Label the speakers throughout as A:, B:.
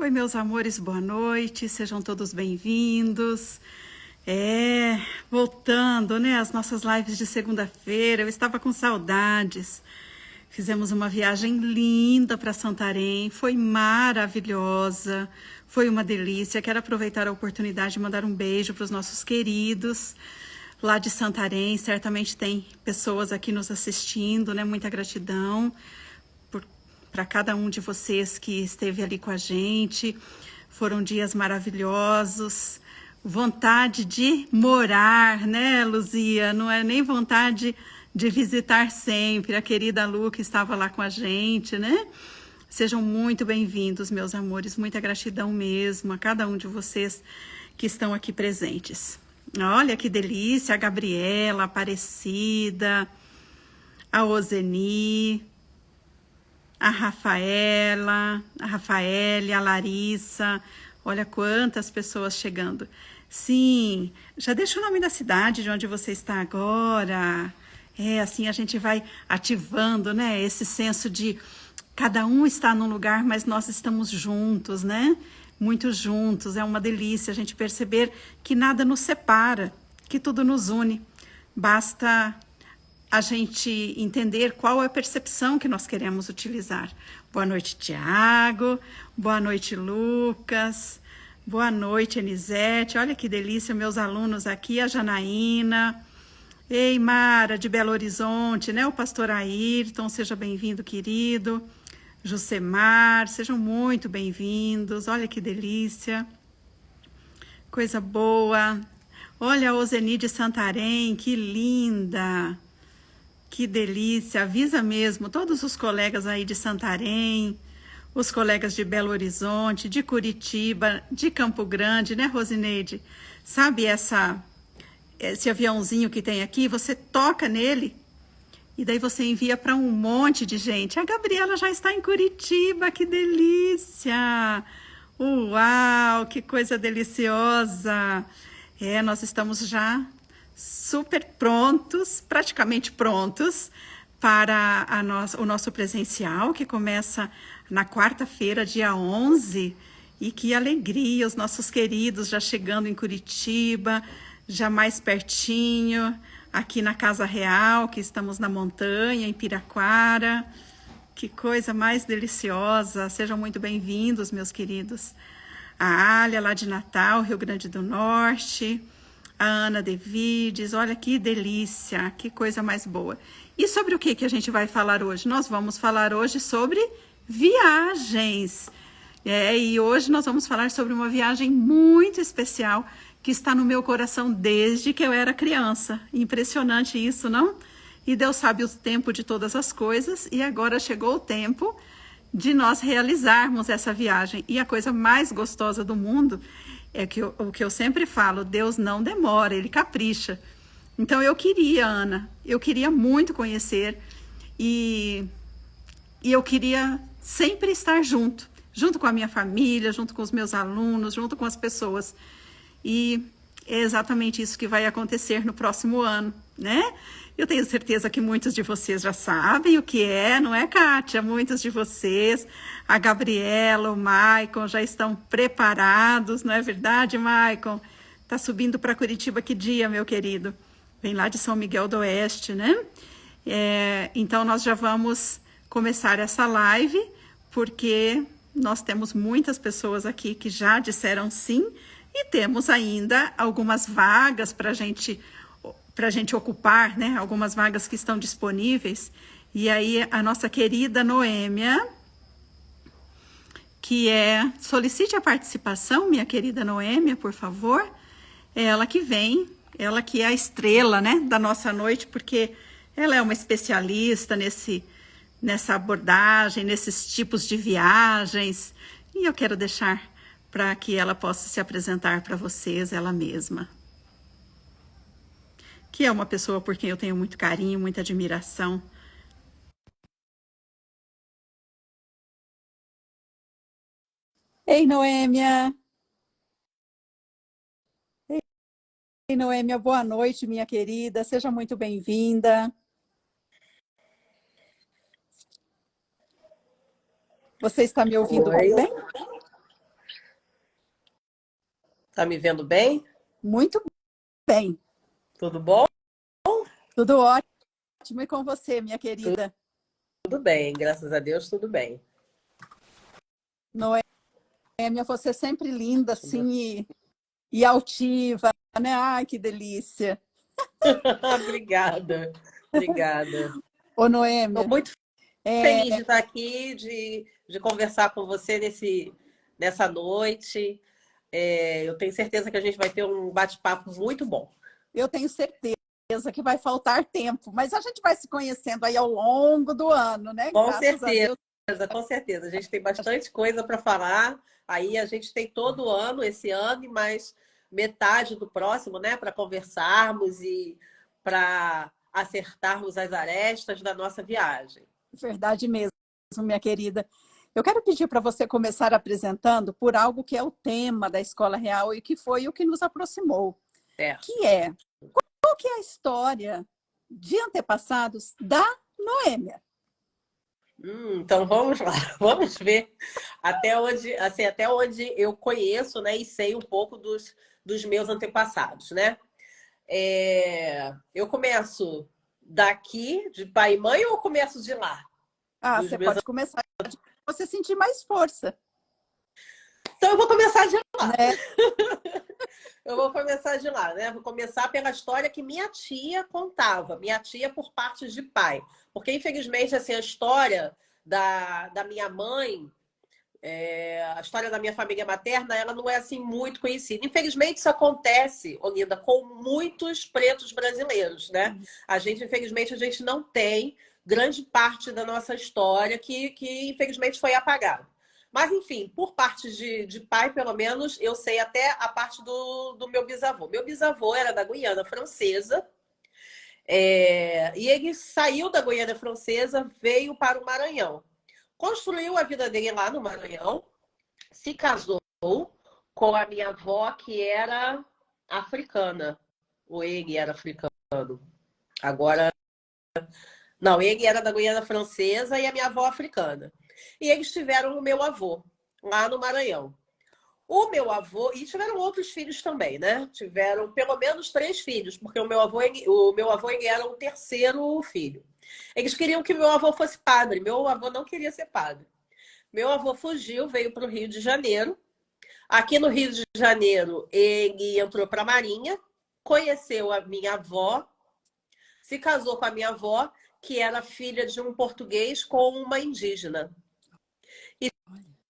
A: Oi, meus amores, boa noite, sejam todos bem-vindos. Voltando, né, às nossas lives de segunda-feira, eu estava com saudades. Fizemos uma viagem linda para Santarém, foi maravilhosa, foi uma delícia. Quero aproveitar a oportunidade de mandar um beijo para os nossos queridos lá de Santarém. Certamente tem pessoas aqui nos assistindo, né? Muita gratidão para cada um de vocês que esteve ali com a gente. Foram dias maravilhosos. Vontade de morar, né, Luzia? Não é nem vontade de visitar sempre. A querida Lu que estava lá com a gente, né? Sejam muito bem-vindos, meus amores. Muita gratidão mesmo a cada um de vocês que estão aqui presentes. Olha que delícia, a Gabriela, a Aparecida, a Ozeni, a Rafaela, a Rafaele, a Larissa. Olha quantas pessoas chegando. Sim, já deixa o nome da cidade de onde você está agora. Assim a gente vai ativando, né, esse senso de cada um está num lugar, mas nós estamos juntos, né? Muito juntos. É uma delícia a gente perceber que nada nos separa, que tudo nos une. Basta a gente entender qual é a percepção que nós queremos utilizar. Boa noite, Tiago. Boa noite, Lucas. Boa noite, Enisete. Olha que delícia, meus alunos aqui, a Janaína. Ei, Mara, de Belo Horizonte, né? O pastor Ayrton, seja bem-vindo, querido. Josemar, sejam muito bem-vindos. Olha que delícia. Coisa boa. Olha a Ozeni de Santarém, que linda. Que delícia, avisa mesmo todos os colegas aí de Santarém, os colegas de Belo Horizonte, de Curitiba, de Campo Grande, né, Rosineide? Sabe esse aviãozinho que tem aqui? Você toca nele e daí você envia para um monte de gente. A Gabriela já está em Curitiba, que delícia! Uau, que coisa deliciosa! Nós estamos já super prontos, praticamente prontos para o nosso presencial, que começa na quarta-feira, dia 11. E que alegria, os nossos queridos já chegando em Curitiba, já mais pertinho, aqui na Casa Real, que estamos na montanha, em Piraquara. Que coisa mais deliciosa, sejam muito bem-vindos, meus queridos. A Alia, lá de Natal, Rio Grande do Norte, a Ana Devides, olha que delícia, que coisa mais boa. E sobre o que a gente vai falar hoje? Nós vamos falar hoje sobre viagens. E hoje nós vamos falar sobre uma viagem muito especial que está no meu coração desde que eu era criança. Impressionante isso, não? E Deus sabe o tempo de todas as coisas e agora chegou o tempo de nós realizarmos essa viagem. E a coisa mais gostosa do mundo é que o que eu sempre falo, Deus não demora, Ele capricha. Então eu queria, Ana, eu queria muito conhecer e eu queria sempre estar junto com a minha família, junto com os meus alunos, junto com as pessoas. E é exatamente isso que vai acontecer no próximo ano, né? Eu tenho certeza que muitos de vocês já sabem o que é, não é, Kátia? Muitos de vocês, a Gabriela, o Maicon, já estão preparados, não é verdade, Maicon? Tá subindo para Curitiba que dia, meu querido? Vem lá de São Miguel do Oeste, né? Então, nós já vamos começar essa live, porque nós temos muitas pessoas aqui que já disseram sim, e temos ainda algumas vagas para a gente ocupar, né? Algumas vagas que estão disponíveis. E aí a nossa querida Noêmia, solicite a participação, minha querida Noêmia, por favor. Ela que vem, ela que é a estrela, né, da nossa noite, porque ela é uma especialista nessa abordagem, nesses tipos de viagens. E eu quero deixar para que ela possa se apresentar para vocês, ela mesma. Que é uma pessoa por quem eu tenho muito carinho, muita admiração. Ei, Noêmia! Ei, Noêmia, boa noite, minha querida. Seja muito bem-vinda. Você está me ouvindo
B: Oi.
A: bem?
B: Tá me vendo bem?
A: Muito bem.
B: Tudo bom?
A: Tudo ótimo. E com você, minha querida?
B: Tudo bem, graças a Deus, tudo bem.
A: Noêmia, você é sempre linda, assim, e altiva, né? Ai, que delícia.
B: Obrigada, obrigada.
A: Ô,
B: Estou
A: Noêmia,
B: muito
A: é,
B: feliz de estar aqui, de conversar com você nessa noite. Eu tenho certeza que a gente vai ter um bate-papo muito bom.
A: eu tenho certeza que vai faltar tempo, mas a gente vai se conhecendo aí ao longo do ano, né?
B: Com
A: Graças a
B: certeza,
A: Deus.
B: com certeza. A gente tem bastante coisa para falar. Aí a gente tem todo ano, esse ano, e mais metade do próximo, né, para conversarmos e para acertarmos as arestas da nossa viagem.
A: Verdade mesmo, minha querida. Eu quero pedir para você começar apresentando por algo que é o tema da Escola Real e que foi o que nos aproximou,
B: Certo.
A: que é qual que é a história de antepassados da Noêmia?
B: Então vamos lá, vamos ver até onde eu conheço, né, e sei um pouco dos meus antepassados, né? Eu começo daqui, de pai e mãe, ou eu começo de lá?
A: Ah,
B: Dos
A: você
B: meus...
A: pode começar de você sentir mais força,
B: Então eu vou começar de lá.
A: né?
B: Eu vou começar de lá, né? Vou começar pela história que minha tia contava, minha tia por parte de pai. Porque, infelizmente, assim, a história da minha mãe, a história da minha família materna, ela não é assim muito conhecida. Infelizmente, isso acontece, Olinda, com muitos pretos brasileiros, né? Infelizmente, a gente não tem grande parte da nossa história que infelizmente, foi apagada. Mas, enfim, por parte de pai, pelo menos, eu sei até a parte do meu bisavô. Meu bisavô era da Guiana Francesa, e ele saiu da Guiana Francesa, veio para o Maranhão. Construiu a vida dele lá no Maranhão, se casou com a minha avó, que era africana. Ou ele era africano. Agora, não, ele era da Guiana Francesa e a minha avó africana. E eles tiveram o meu avô, lá no Maranhão. O meu avô, e tiveram outros filhos também, né? Tiveram pelo menos 3 filhos, porque o meu avô ele era o terceiro filho. Eles queriam que meu avô fosse padre. Meu avô não queria ser padre. Meu avô fugiu, veio para o Rio de Janeiro. Aqui no Rio de Janeiro, ele entrou para a Marinha, conheceu a minha avó, se casou com a minha avó, que era filha de um português com uma indígena. E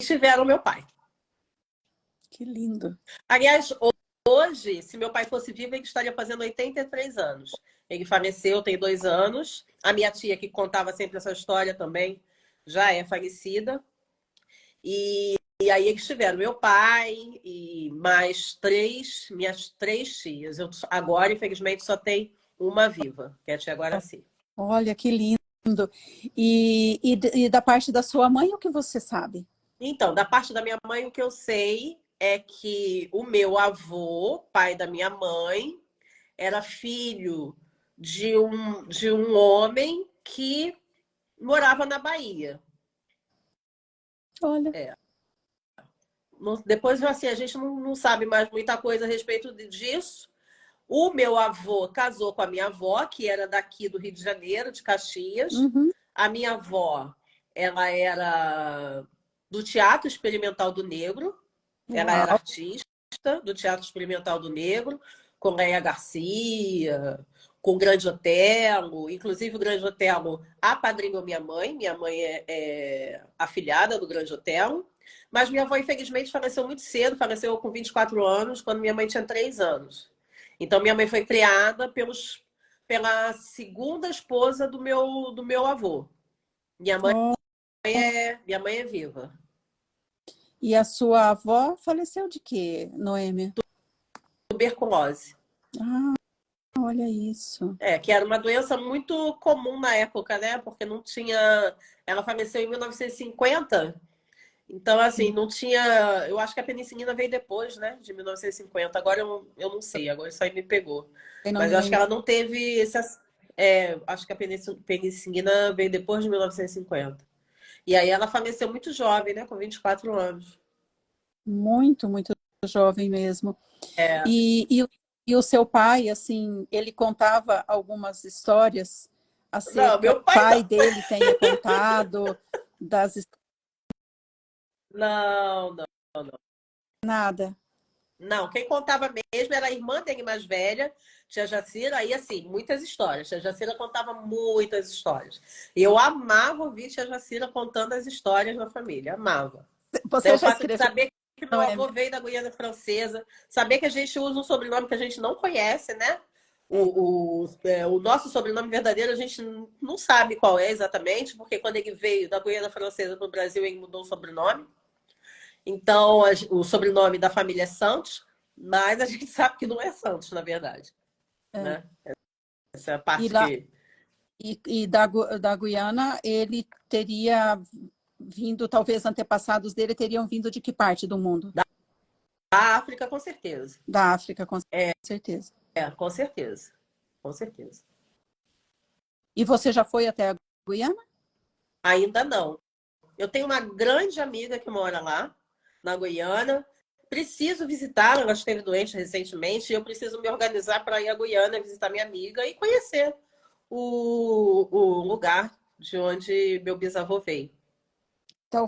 B: tiveram meu pai.
A: Que lindo.
B: Aliás, hoje, se meu pai fosse vivo, ele estaria fazendo 83 anos. Ele faleceu, tem 2 anos. A minha tia, que contava sempre essa história também, já é falecida. E aí eles tiveram meu pai e mais minhas 3 tias. Eu agora, infelizmente, só tem uma viva, que é a tia Guaraci.
A: Olha, que lindo. E da parte da sua mãe, o que você sabe?
B: Então, da parte da minha mãe, o que eu sei é que o meu avô, pai da minha mãe, era filho de um homem que morava na Bahia.
A: Olha,
B: Depois, assim, a gente não sabe mais muita coisa a respeito disso. O meu avô casou com a minha avó, que era daqui do Rio de Janeiro, de Caxias.
A: uhum.
B: A minha avó, ela era do Teatro Experimental do Negro. Ela era
A: Uau.
B: artista do Teatro Experimental do Negro, com Léia Garcia, com o Grande Otelo. Inclusive, o Grande Otelo apadrinhou minha mãe. Minha mãe é afilhada do Grande Otelo. Mas minha avó, infelizmente, faleceu muito cedo. Faleceu com 24 anos, quando minha mãe tinha 3 anos. Então, minha mãe foi criada pela segunda esposa do meu avô. Minha mãe
A: Oh,
B: minha mãe é viva.
A: e a sua avó faleceu de quê, Noêmia?
B: Tuberculose.
A: Ah, olha isso.
B: Que era uma doença muito comum na época, né? Porque não tinha. Ela faleceu em 1950. Então, assim, não tinha. Eu acho que a penicilina veio depois, né? De 1950. Agora eu não sei, agora isso aí me pegou.
A: Eu não
B: Mas
A: me
B: eu acho que
A: lembro.
B: ela não teve esse. Acho que a penicilina veio depois de 1950. E aí ela faleceu muito jovem, né? Com 24 anos.
A: Muito, muito jovem mesmo.
B: É.
A: E o seu pai, assim, ele contava algumas histórias
B: Não,
A: acerca,
B: meu
A: o
B: pai
A: pai
B: não.
A: dele tenha contado das
B: Não, não, não.
A: nada.
B: Não, quem contava mesmo era a irmã dele mais velha, tia Jacira, aí assim, muitas histórias. Tia Jacira contava muitas histórias. E eu amava ouvir tia Jacira contando as histórias da família, amava. Então,
A: Você
B: o
A: já
B: fato de
A: escreveu,
B: saber que meu
A: Noêmia?
B: avô veio da Guiana Francesa, saber que a gente usa um sobrenome que a gente não conhece, né?
A: É,
B: O nosso sobrenome verdadeiro a gente não sabe qual é exatamente, porque quando ele veio da Guiana Francesa para o Brasil, ele mudou o sobrenome. Então, o sobrenome da família é Santos, mas a gente sabe que não é Santos, na verdade.
A: é.
B: Né? Essa é a
A: E,
B: parte
A: lá,
B: que.
A: da Guiana, ele teria vindo, talvez antepassados dele teriam vindo de que parte do mundo?
B: Da África, com certeza.
A: Da África, com certeza.
B: Com certeza. Com certeza.
A: E você já foi até a Guiana?
B: Ainda não. Eu tenho uma grande amiga que mora lá, na Guiana. Preciso visitar, ela esteve doente recentemente, e eu preciso me organizar para ir à Guiana visitar minha amiga e conhecer o lugar de onde meu bisavô veio.
A: Então,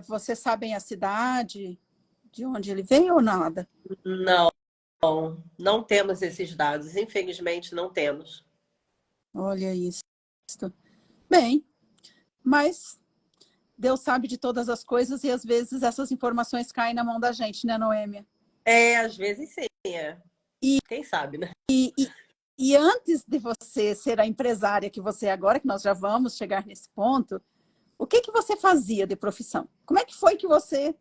A: vocês sabem a cidade de onde ele veio ou nada?
B: Não, não temos esses dados, infelizmente não temos.
A: Olha isso. Bem, mas Deus sabe de todas as coisas e às vezes essas informações caem na mão da gente, né, Noêmia?
B: Às vezes sim, é.
A: E,
B: Quem sabe, né?
A: e, e, e antes de você ser a empresária que você é agora, que nós já vamos chegar nesse ponto, o que que você fazia de profissão? Como é que foi que você,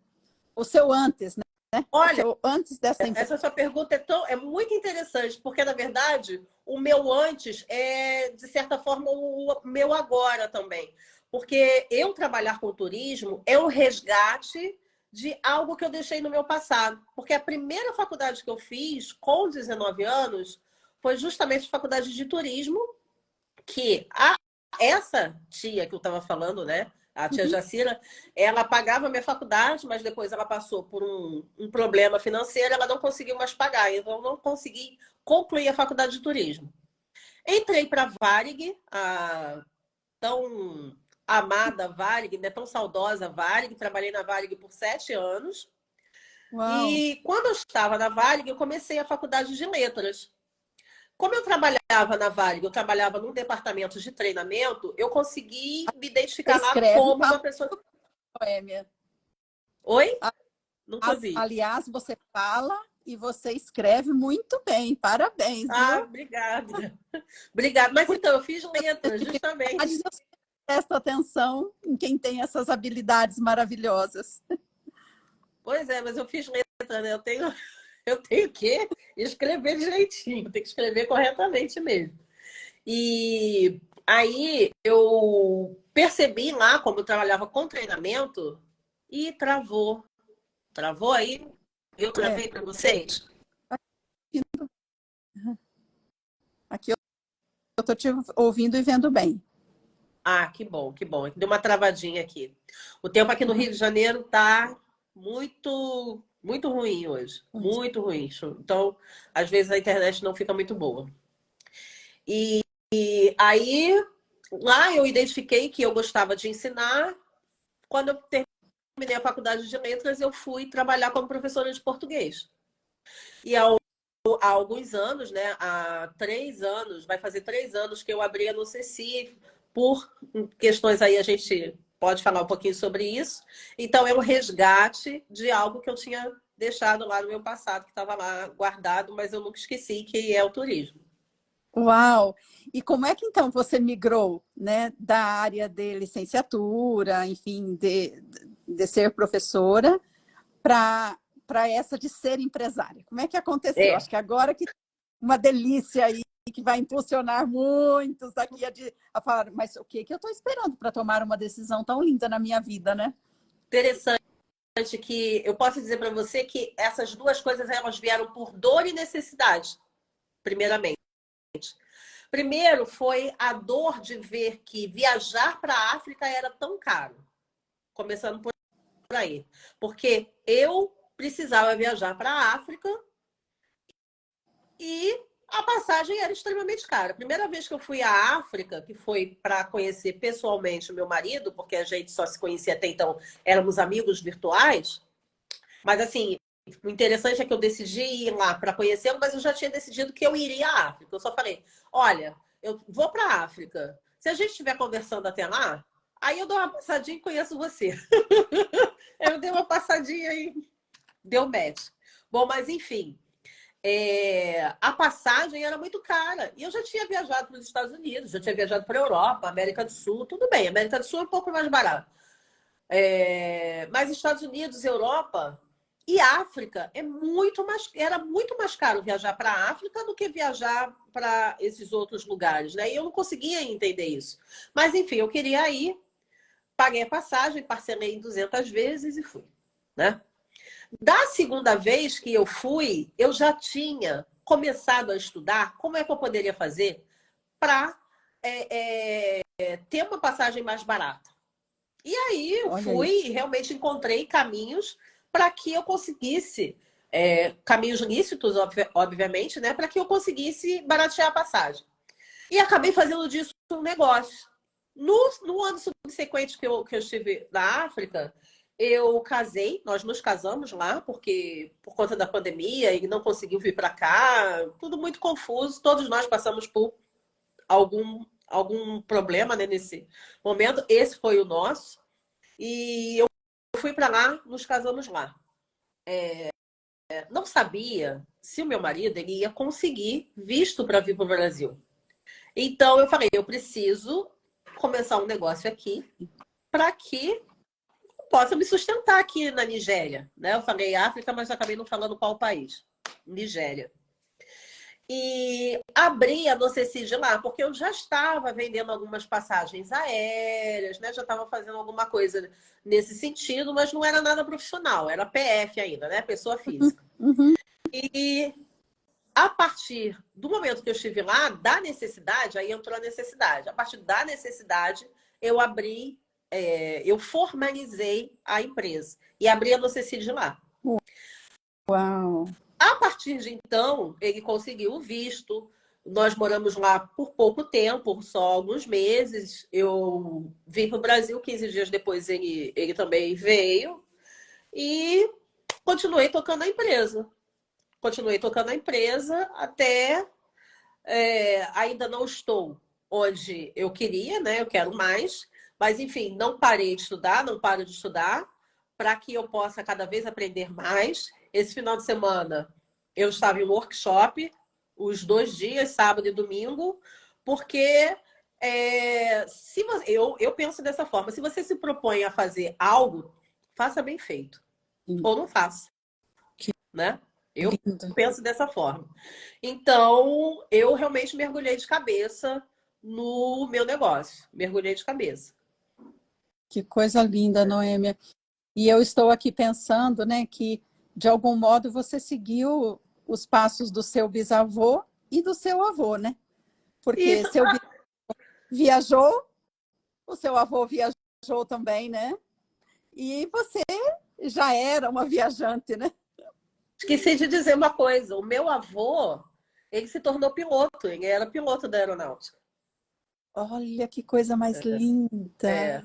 A: o seu antes, né? O
B: Olha,
A: seu antes dessa empresa?
B: essa sua pergunta é muito interessante, porque, na verdade, o meu antes é, de certa forma, o meu agora também. Porque eu trabalhar com turismo é um resgate de algo que eu deixei no meu passado. Porque a primeira faculdade que eu fiz, com 19 anos, foi justamente a faculdade de turismo, que essa tia que eu estava falando, né? A tia
A: Uhum.
B: Jacira, ela pagava a minha faculdade, mas depois ela passou por um problema financeiro, ela não conseguiu mais pagar, então eu não consegui concluir a faculdade de turismo. Entrei para a Varig, a tão amada Varig, né? Tão saudosa Varig, trabalhei na Varig por 7 anos.
A: Uau,
B: E quando eu estava na Varig, eu comecei a faculdade de letras. Como eu trabalhava na Varig, eu trabalhava num departamento de treinamento, eu consegui me
A: você
B: identificar lá
A: escreve,
B: como
A: fala,
B: uma pessoa.
A: Noêmia.
B: Oi? Não te ouvi.
A: Aliás, você fala e você escreve muito bem. Parabéns,
B: Ah,
A: viu?
B: obrigada. Obrigada. Mas
A: Porque
B: então, eu fiz
A: as
B: letras,
A: dificuldades,
B: justamente.
A: eu sempre presto atenção em quem tem essas habilidades maravilhosas.
B: Pois é, mas eu fiz letra, né? Eu tenho que escrever direitinho, tenho que escrever corretamente mesmo. E aí eu percebi lá, como eu trabalhava com treinamento, e travou. Travou aí? Eu
A: É,
B: travei para vocês?
A: aqui eu estou te ouvindo e vendo bem.
B: Ah, que bom, que bom. Deu uma travadinha aqui. O tempo aqui no Rio de Janeiro tá muito, muito ruim hoje. Muito ruim. Então, às vezes a internet não fica muito boa. E aí, lá eu identifiquei que eu gostava de ensinar. Quando eu terminei a faculdade de letras, eu fui trabalhar como professora de português. E há alguns anos, né? Há 3 anos, vai fazer 3 anos que eu abri no Ceci, por questões aí a gente pode falar um pouquinho sobre isso. Então, é um resgate de algo que eu tinha deixado lá no meu passado, que estava lá guardado, mas eu nunca esqueci, que é o turismo.
A: Uau! E como é que então você migrou, né, da área de licenciatura, enfim, de ser professora, para essa de ser empresária? Como é que aconteceu?
B: É,
A: Acho que agora que uma delícia aí que vai impulsionar muitos aqui a falar, mas o que que eu estou esperando para tomar uma decisão tão linda na minha vida, né?
B: interessante que eu posso dizer para você que essas duas coisas elas vieram por dor e necessidade, primeiramente. Primeiro foi a dor de ver que viajar para a África era tão caro, começando por aí. Porque eu precisava viajar para a África e a passagem era extremamente cara. A primeira vez que eu fui à África, que foi para conhecer pessoalmente o meu marido, porque a gente só se conhecia até então, éramos amigos virtuais, mas assim, o interessante é que eu decidi ir lá para conhecê-lo, mas eu já tinha decidido que eu iria à África. Eu só falei, olha, eu vou para a África. Se a gente estiver conversando até lá, aí eu dou uma passadinha e conheço você. Eu dei uma passadinha e deu match. Bom, mas enfim, a passagem era muito cara. E eu já tinha viajado para os Estados Unidos, já tinha viajado para a Europa, América do Sul, tudo bem. América do Sul é um pouco mais barato. Mas Estados Unidos, Europa e África era muito mais caro viajar para a África do que viajar para esses outros lugares, né? E eu não conseguia entender isso. Mas enfim, eu queria ir, paguei a passagem, parcelei em 200 vezes e fui, né? Da segunda vez que eu fui, eu já tinha começado a estudar como é que eu poderia fazer para ter uma passagem mais barata. E aí eu fui e realmente encontrei caminhos para que eu conseguisse, caminhos lícitos, obviamente, né? Para que eu conseguisse baratear a passagem. E acabei fazendo disso um negócio. No ano subsequente que eu estive na África, eu casei, nós nos casamos lá, porque por conta da pandemia, ele não conseguiu vir para cá, tudo muito confuso, todos nós passamos por algum problema, né, nesse momento. Esse foi o nosso. E eu fui para lá, nos casamos lá. Não sabia se o meu marido ele ia conseguir visto para vir para o Brasil. Então eu falei, eu preciso começar um negócio aqui para que possa me sustentar aqui na Nigéria, né? Eu falei África, mas acabei não falando qual país. Nigéria. E abri a Docecid lá, porque eu já estava vendendo algumas passagens aéreas, né? Já estava fazendo alguma coisa nesse sentido, mas não era nada profissional, era PF ainda, né? Pessoa física.
A: Uhum.
B: E a partir do momento que eu estive lá, da necessidade, aí entrou a necessidade. A partir da necessidade, eu abri, eu formalizei a empresa e abri a Docecid lá.
A: Uau!
B: A partir de então, ele conseguiu o visto. Nós moramos lá por pouco tempo, só alguns meses. Eu vim para o Brasil, 15 dias depois ele também veio. E continuei tocando a empresa. Continuei tocando a empresa até... ainda não estou onde eu queria, né? Eu quero mais. Mas, enfim, não parei de estudar, não paro de estudar, para que eu possa cada vez aprender mais. Esse final de semana eu estava em um workshop, os 2 dias, sábado e domingo, porque eu penso dessa forma: se você se propõe a fazer algo, faça bem feito. Ou não faça. Né? Eu penso dessa forma. Então, eu realmente mergulhei de cabeça no meu negócio. Mergulhei de cabeça.
A: Que coisa linda, Noêmia. E eu estou aqui pensando, né, que de algum modo você seguiu os passos do seu bisavô e do seu avô, né? Porque seu bisavô viajou, o seu avô viajou também, né? E você já era uma viajante, né?
B: Esqueci de dizer uma coisa. O meu avô, ele se tornou piloto. Ele era piloto da aeronáutica.
A: Olha que coisa mais linda.
B: É.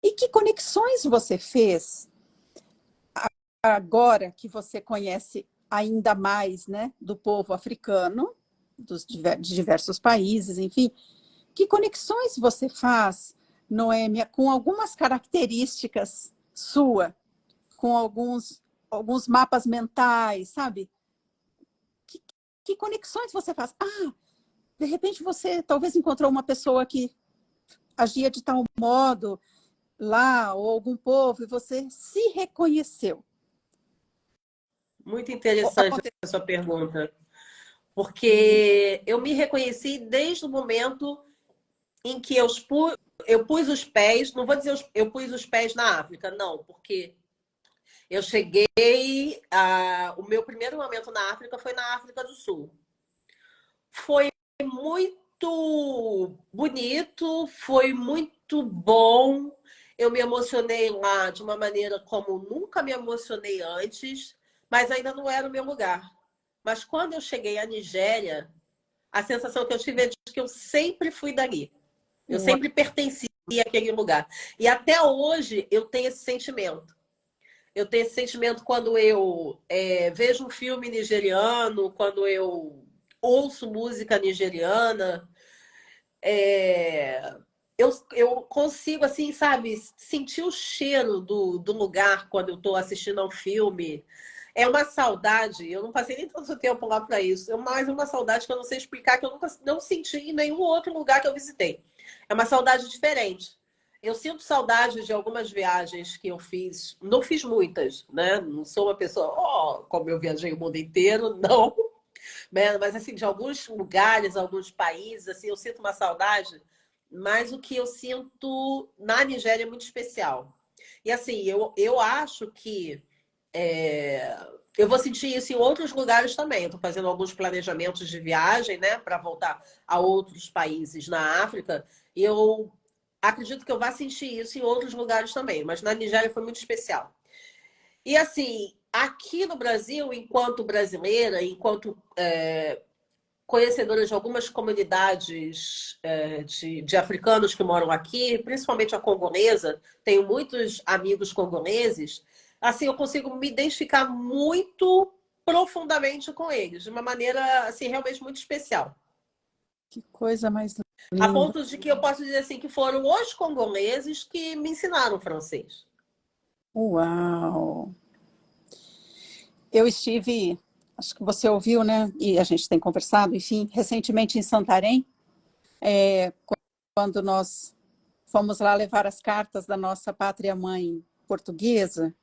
A: E que conexões você fez agora que você conhece ainda mais, né, do povo africano, de diversos países, enfim. Que conexões você faz, Noêmia, com algumas características sua, com alguns mapas mentais, sabe? Que conexões você faz? Ah, de repente você talvez encontrou uma pessoa que agia de tal modo lá, ou algum povo, e você se reconheceu.
B: Muito interessante a sua pergunta. Porque eu me reconheci desde o momento em que eu pus os pés, não vou dizer eu pus os pés na África, não, porque eu cheguei, o meu primeiro momento na África foi na África do Sul. Foi muito bonito, foi muito bom. Eu me emocionei lá de uma maneira como nunca me emocionei antes, mas ainda não era o meu lugar. Mas quando eu cheguei à Nigéria, a sensação que eu tive é de que eu sempre fui dali. Eu sempre pertenci àquele lugar. E até hoje eu tenho esse sentimento. Eu tenho esse sentimento quando eu vejo um filme nigeriano, quando eu ouço música nigeriana. Eu consigo, assim, sabe, sentir o cheiro do lugar quando eu estou assistindo a um filme. É uma saudade, eu não passei nem tanto tempo lá para isso. É mais uma saudade que eu não sei explicar, que eu nunca não senti em nenhum outro lugar que eu visitei. É uma saudade diferente. Eu sinto saudade de algumas viagens que eu fiz. Não fiz muitas, né? Não sou uma pessoa, como eu viajei o mundo inteiro, não. Né? Mas, assim, de alguns lugares, alguns países, assim, eu sinto uma saudade. Mas o que eu sinto na Nigéria é muito especial. E, assim, eu acho que eu vou sentir isso em outros lugares também. Eu estou fazendo alguns planejamentos de viagem, né, para voltar a outros países na África. E eu acredito que eu vá sentir isso em outros lugares também. Mas na Nigéria foi muito especial. E assim, aqui no Brasil, enquanto brasileira, enquanto conhecedora de algumas comunidades de africanos que moram aqui, principalmente a congolesa, tenho muitos amigos congoleses, assim, eu consigo me identificar muito profundamente com eles, de uma maneira assim, realmente muito especial.
C: Que coisa mais
B: A
C: linda.
B: ponto de que eu posso dizer assim, que foram os congoleses que me ensinaram francês.
C: Uau! Eu estive, acho que você ouviu, né? E a gente tem conversado, enfim, recentemente em Santarém, quando nós fomos lá levar as cartas da nossa pátria-mãe portuguesa.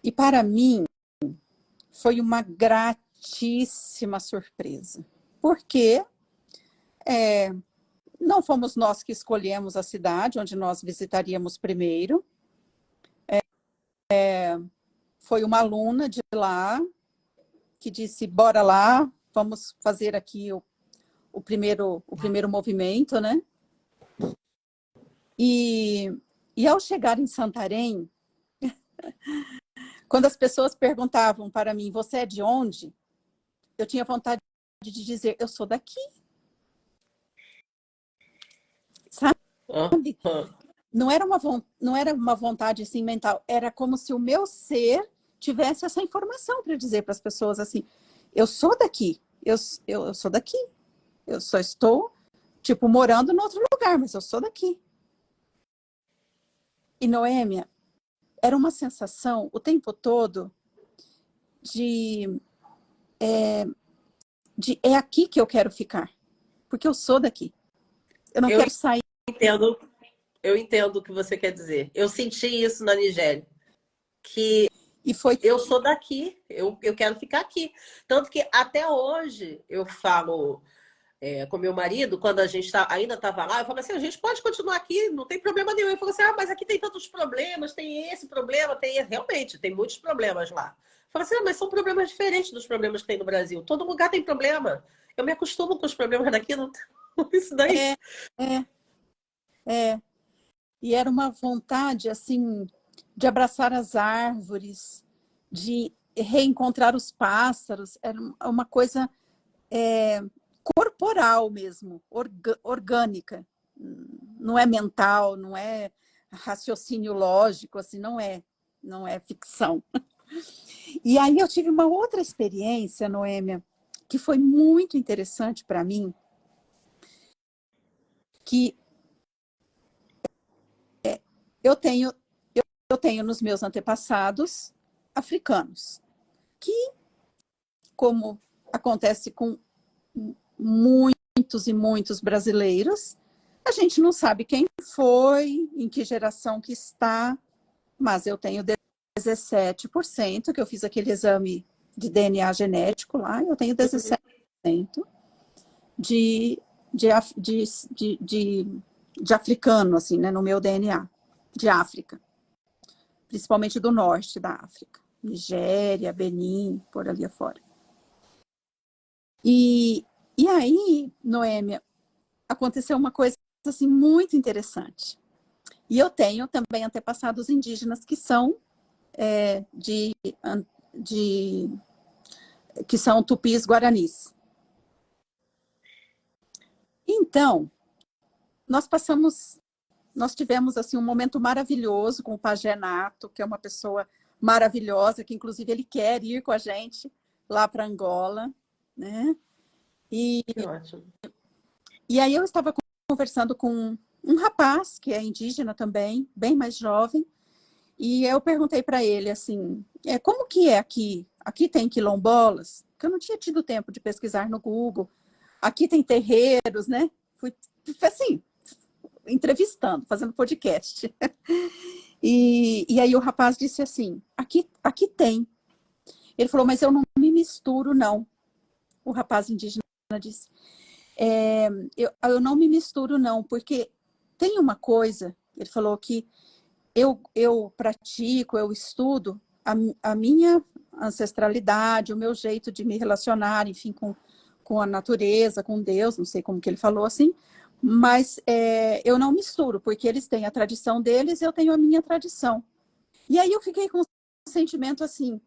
C: E para mim foi uma gratíssima surpresa, porque não fomos nós que escolhemos a cidade onde nós visitaríamos primeiro. Foi uma aluna de lá que disse, bora lá, vamos fazer aqui o primeiro movimento, né? E ao chegar em Santarém, quando as pessoas perguntavam para mim, você é de onde? Eu tinha vontade de dizer, eu sou daqui. Sabe? Não era uma vontade assim mental, era como se o meu ser tivesse essa informação para dizer para as pessoas assim, eu sou daqui, eu sou daqui, eu só estou, tipo, morando em outro lugar, mas eu sou daqui. E Noêmia, era uma sensação o tempo todo de é aqui que eu quero ficar, porque eu sou daqui. Eu não quero sair.
B: Eu entendo o que você quer dizer. Eu senti isso na Nigéria, que
C: foi...
B: eu sou daqui, eu quero ficar aqui. Tanto que até hoje eu falo com meu marido, quando a gente ainda estava lá, eu falo assim, a gente pode continuar aqui, não tem problema nenhum. Ele falou assim, mas aqui tem tantos problemas, tem esse problema, realmente, tem muitos problemas lá. Eu falo assim, mas são problemas diferentes dos problemas que tem no Brasil. Todo lugar tem problema. Eu me acostumo com os problemas daqui, não isso daí.
C: E era uma vontade, assim, de abraçar as árvores, de reencontrar os pássaros. Era uma coisa corporal mesmo, orgânica. Não é mental, não é raciocínio lógico, assim, não é ficção. E aí eu tive uma outra experiência, Noêmia, que foi muito interessante para mim, que eu tenho nos meus antepassados africanos, que, como acontece com muitos e muitos brasileiros, a gente não sabe quem foi, em que geração que está, mas eu tenho 17%, que eu fiz aquele exame de DNA genético lá, eu tenho 17% de africano, assim, né, no meu DNA, de África, principalmente do norte da África, Nigéria, Benin, por ali afora. E aí, Noêmia, aconteceu uma coisa assim muito interessante. E eu tenho também antepassados indígenas que são que são tupis guaranis. Então, nós tivemos assim um momento maravilhoso com o Pajé Nato, que é uma pessoa maravilhosa, que inclusive ele quer ir com a gente lá para Angola, né?
B: Que ótimo.
C: E aí eu estava conversando com um rapaz que é indígena também, bem mais jovem, e eu perguntei para ele assim, como que é aqui? Aqui tem quilombolas? Porque eu não tinha tido tempo de pesquisar no Google. Aqui tem terreiros, né? Fui assim, entrevistando, fazendo podcast. E aí o rapaz disse assim, aqui tem. Ele falou, mas eu não me misturo, não. O rapaz indígena disse, eu não me misturo, não, porque tem uma coisa, ele falou que eu pratico, eu estudo a minha ancestralidade, o meu jeito de me relacionar, enfim, com a natureza, com Deus, não sei como que ele falou assim, mas eu não misturo, porque eles têm a tradição deles e eu tenho a minha tradição. E aí eu fiquei com um sentimento assim,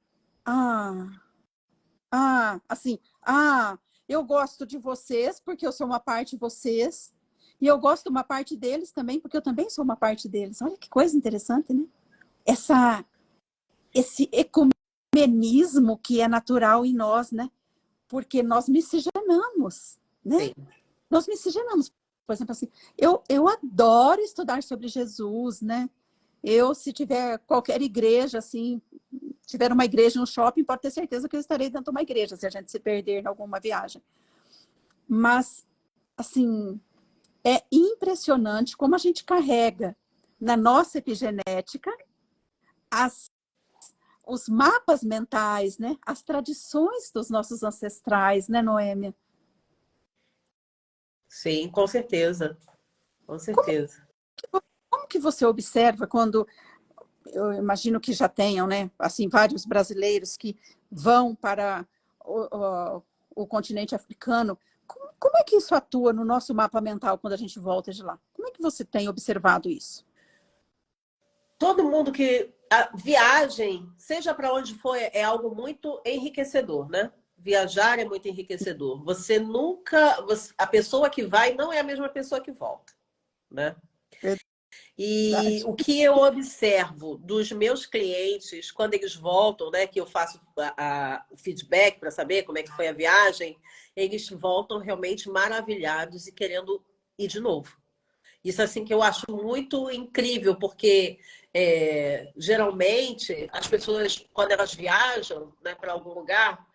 C: eu gosto de vocês porque eu sou uma parte de vocês, e eu gosto de uma parte deles também, porque eu também sou uma parte deles. Olha que coisa interessante, né? Esse ecumenismo que é natural em nós, né? Porque nós miscigenamos, né?
B: Sim.
C: Nós miscigenamos. Por exemplo, assim, eu adoro estudar sobre Jesus, né? Se tiver qualquer igreja, assim, tiver uma igreja no shopping, pode ter certeza que eu estarei dentro de uma igreja, se a gente se perder em alguma viagem. Mas, assim, é impressionante como a gente carrega na nossa epigenética os mapas mentais, né? As tradições dos nossos ancestrais, né, Noêmia?
B: Sim, com certeza. Com certeza.
C: Como que você observa quando, eu imagino que já tenham, né, assim, vários brasileiros que vão para o continente africano, como é que isso atua no nosso mapa mental quando a gente volta de lá? Como é que você tem observado isso?
B: Todo mundo que... A viagem, seja para onde for, é algo muito enriquecedor, né? Viajar é muito enriquecedor. Você nunca... A pessoa que vai não é a mesma pessoa que volta, né? E o que eu observo dos meus clientes, quando eles voltam, né, que eu faço o feedback para saber como é que foi a viagem, eles voltam realmente maravilhados e querendo ir de novo. Isso assim que eu acho muito incrível, porque geralmente as pessoas, quando elas viajam, né, para algum lugar,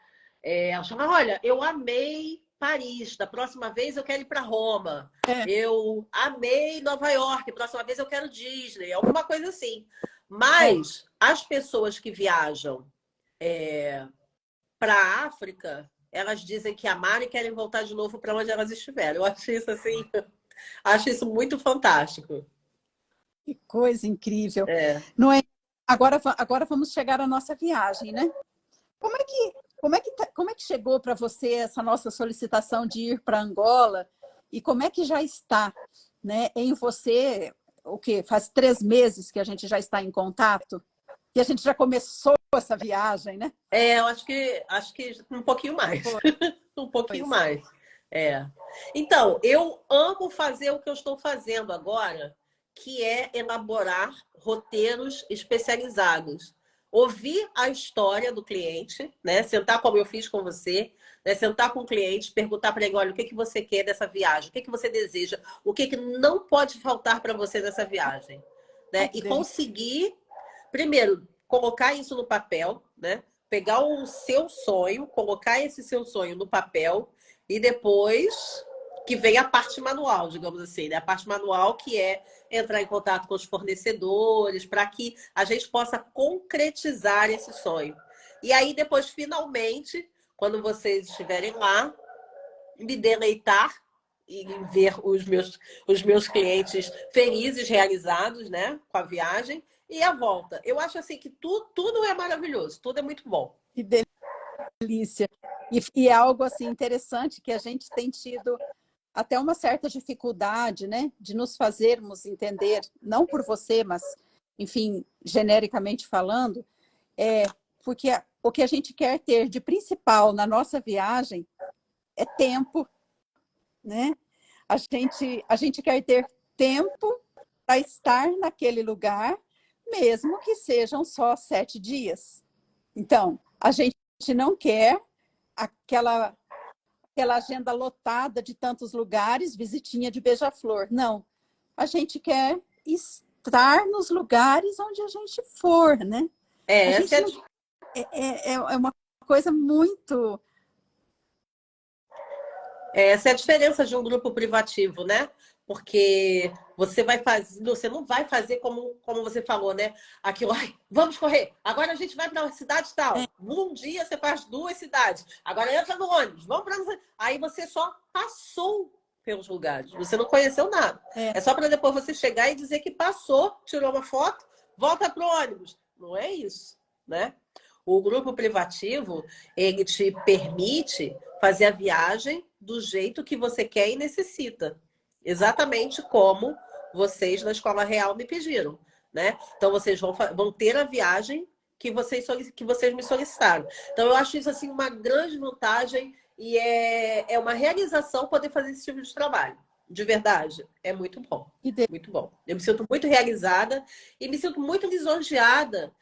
B: elas falam, olha, eu amei Paris, da próxima vez eu quero ir para Roma. Eu amei Nova York, próxima vez eu quero Disney, alguma coisa assim. Mas as pessoas que viajam para a África, elas dizem que amaram e querem voltar de novo para onde elas estiveram. Eu acho isso assim, acho isso muito fantástico.
C: Que coisa incrível. Não é? Agora vamos chegar à nossa viagem, né? Como é que chegou para você essa nossa solicitação de ir para Angola? E como é que já está, né, em você, o quê? Faz 3 meses que a gente já está em contato? Que a gente já começou essa viagem, né?
B: Eu acho que um pouquinho mais. Um pouquinho mais. Então, eu amo fazer o que eu estou fazendo agora, que é elaborar roteiros especializados. Ouvir a história do cliente, né? Sentar como eu fiz com você, né? Sentar com o cliente, perguntar para ele, olha, o que você quer dessa viagem? O que você deseja? O que não pode faltar para você nessa viagem? Né? E conseguir, primeiro, colocar isso no papel, né? Pegar o seu sonho, colocar esse seu sonho no papel e depois que vem a parte manual, digamos assim, né? A parte manual que é entrar em contato com os fornecedores para que a gente possa concretizar esse sonho. E aí depois, finalmente, quando vocês estiverem lá, me deleitar e ver os meus clientes felizes, realizados, né? Com a viagem e a volta. Eu acho assim que tudo é maravilhoso, tudo é muito bom.
C: Que delícia. E é algo assim interessante que a gente tem tido até uma certa dificuldade, né, de nos fazermos entender, não por você, mas, enfim, genericamente falando, porque o que a gente quer ter de principal na nossa viagem é tempo, né? A gente quer ter tempo para estar naquele lugar, mesmo que sejam só 7 dias. Então, a gente não quer aquela agenda lotada de tantos lugares, visitinha de beija-flor. Não. A gente quer estar nos lugares onde a gente for, né? A gente é uma coisa muito...
B: Essa é a diferença de um grupo privativo, né? Porque você não vai fazer como você falou, né? Aquilo, ai, vamos correr. Agora a gente vai para uma cidade tal. Um dia você faz 2 cidades. Agora entra no ônibus. Vamos para... Aí você só passou pelos lugares. Você não conheceu nada. É só para depois você chegar e dizer que passou, tirou uma foto, volta para o ônibus. Não é isso, né? O grupo privativo, ele te permite fazer a viagem do jeito que você quer e necessita. Exatamente como vocês na Escola Real me pediram, né? Então, vocês vão ter a viagem que vocês me solicitaram. Então, eu acho isso assim, uma grande vantagem e é uma realização poder fazer esse tipo de trabalho. De verdade, é muito bom. Muito bom. Eu me sinto muito realizada e me sinto muito lisonjeada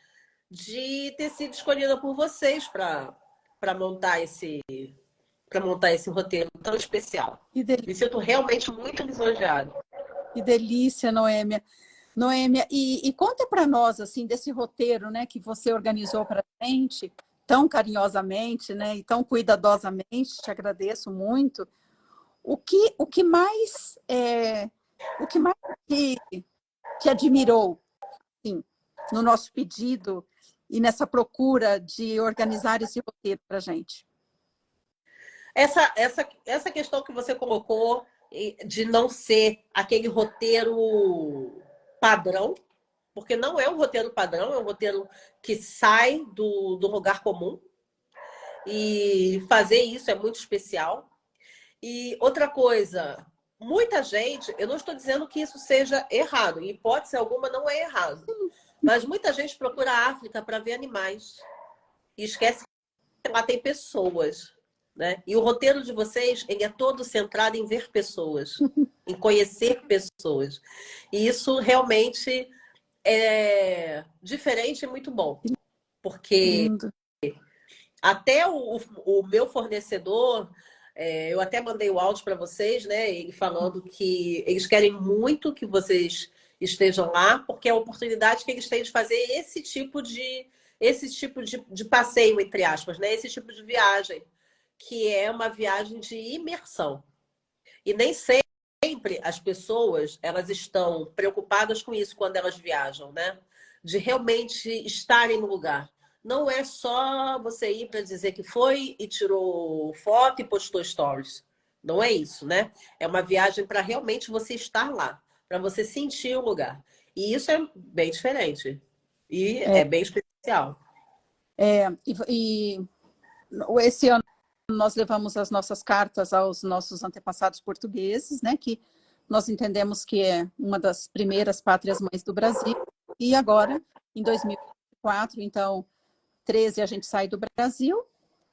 B: de ter sido escolhida por vocês para montar esse roteiro tão especial. Me sinto realmente muito lisonjeada.
C: Que delícia, Noêmia. Noêmia, e conta para nós assim desse roteiro, né, que você organizou para a gente tão carinhosamente, né, e tão cuidadosamente. Te agradeço muito. O que mais te admirou, assim, no nosso pedido e nessa procura de organizar esse roteiro para a gente?
B: Essa questão que você colocou de não ser aquele roteiro padrão, porque não é um roteiro padrão, é um roteiro que sai do lugar comum. E fazer isso é muito especial. E outra coisa, muita gente, eu não estou dizendo que isso seja errado, em hipótese alguma não é errado, mas muita gente procura a África para ver animais e esquece que lá tem pessoas, né? E o roteiro de vocês, ele é todo centrado em ver pessoas, em conhecer pessoas. E isso realmente é diferente e muito bom, porque até o meu fornecedor, eu até mandei o áudio para vocês, né? Ele falando que eles querem muito que vocês estejam lá, porque é a oportunidade que eles têm de fazer esse tipo de passeio, entre aspas, né? Esse tipo de viagem, que é uma viagem de imersão. E nem sempre as pessoas elas estão preocupadas com isso quando elas viajam, né? De realmente estarem no lugar. Não é só você ir para dizer que foi e tirou foto e postou stories. Não é isso, né? É uma viagem para realmente você estar lá, para você sentir o lugar. E isso é bem diferente. E é bem especial.
C: Esse ano nós levamos as nossas cartas aos nossos antepassados portugueses, né? Que nós entendemos que é uma das primeiras pátrias mães do Brasil. E agora, em 2024, então, 13 a gente sai do Brasil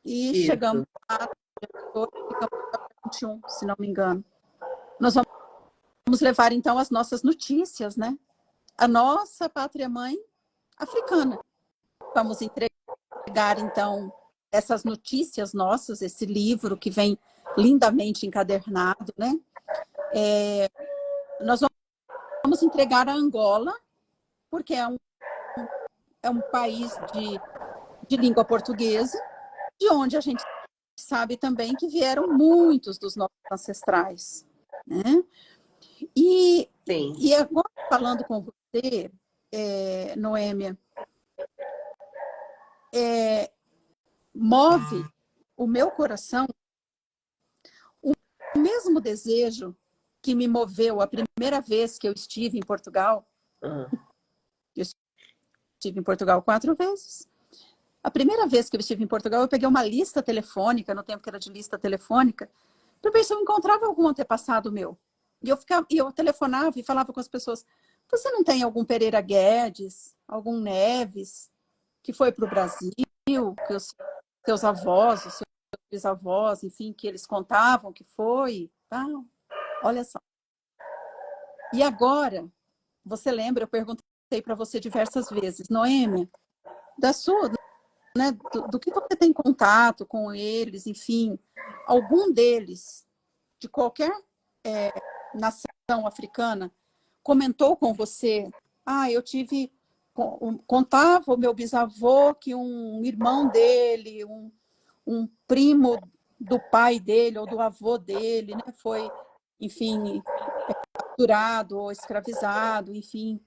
C: e chegamos a 21, se não me engano. Nós vamos levar, então, as nossas notícias, né? A nossa pátria-mãe africana. Vamos entregar, então, essas notícias nossas, esse livro que vem lindamente encadernado, né? Nós vamos entregar a Angola, porque é um país de língua portuguesa, de onde a gente sabe também que vieram muitos dos nossos ancestrais, né? E agora, falando com você, Noêmia, move o meu coração o mesmo desejo que me moveu a primeira vez que eu estive em Portugal. Eu estive em Portugal 4 vezes. A primeira vez que eu estive em Portugal, eu peguei uma lista telefônica, no tempo que era de lista telefônica, para ver se eu encontrava algum antepassado meu. E eu telefonava e falava com as pessoas, você não tem algum Pereira Guedes, algum Neves, que foi para o Brasil, que os seus avós, os seus bisavós, enfim, que eles contavam que foi? Ah, olha só. E agora, você lembra, eu perguntei para você diversas vezes, Noêmia, da sua, né, do que você tem contato com eles, enfim, algum deles, de qualquer nação africana, comentou com você, eu tive, contava o meu bisavô que um irmão dele, um primo do pai dele ou do avô dele, né, foi, enfim, capturado ou escravizado, enfim.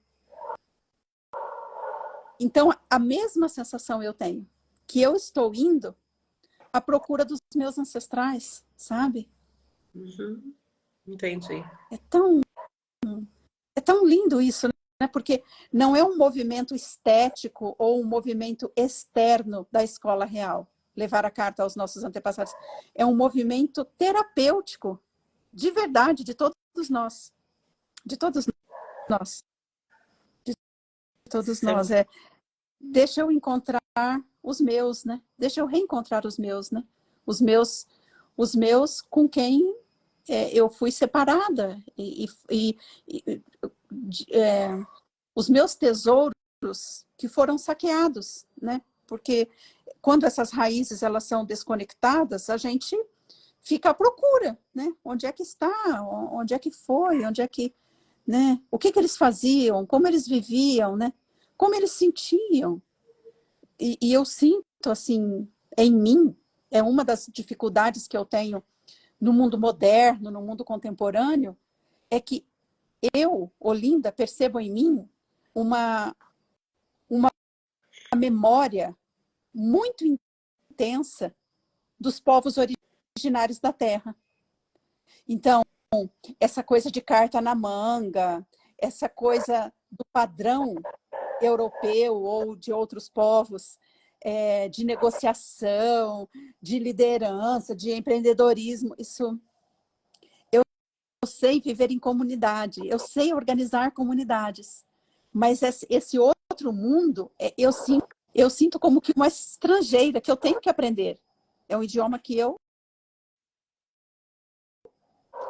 C: Então, a mesma sensação eu tenho, que eu estou indo à procura dos meus ancestrais, sabe?
B: Uhum. Entendi.
C: É tão lindo isso, né? Porque não é um movimento estético ou um movimento externo da escola real, levar a carta aos nossos antepassados. É um movimento terapêutico, de verdade, de todos nós. De todos nós. De todos nós. Deixa eu encontrar os meus, né? Deixa eu reencontrar os meus, né? Os meus com quem eu fui separada. Os meus tesouros que foram saqueados, né? Porque quando essas raízes elas são desconectadas, a gente fica à procura, né? Onde é que está? Onde é que foi? Onde é que, né? O que eles faziam? Como eles viviam, né? Como eles sentiam? E eu sinto, assim, em mim, é uma das dificuldades que eu tenho no mundo moderno, no mundo contemporâneo, é que eu, Olinda, percebo em mim uma memória muito intensa dos povos originários da Terra. Então, essa coisa de carta na manga, essa coisa do padrão europeu ou de outros povos, de negociação, de liderança, de empreendedorismo, isso eu sei viver em comunidade, eu sei organizar comunidades, mas esse outro mundo, eu sinto como que uma estrangeira, que eu tenho que aprender. É um idioma que eu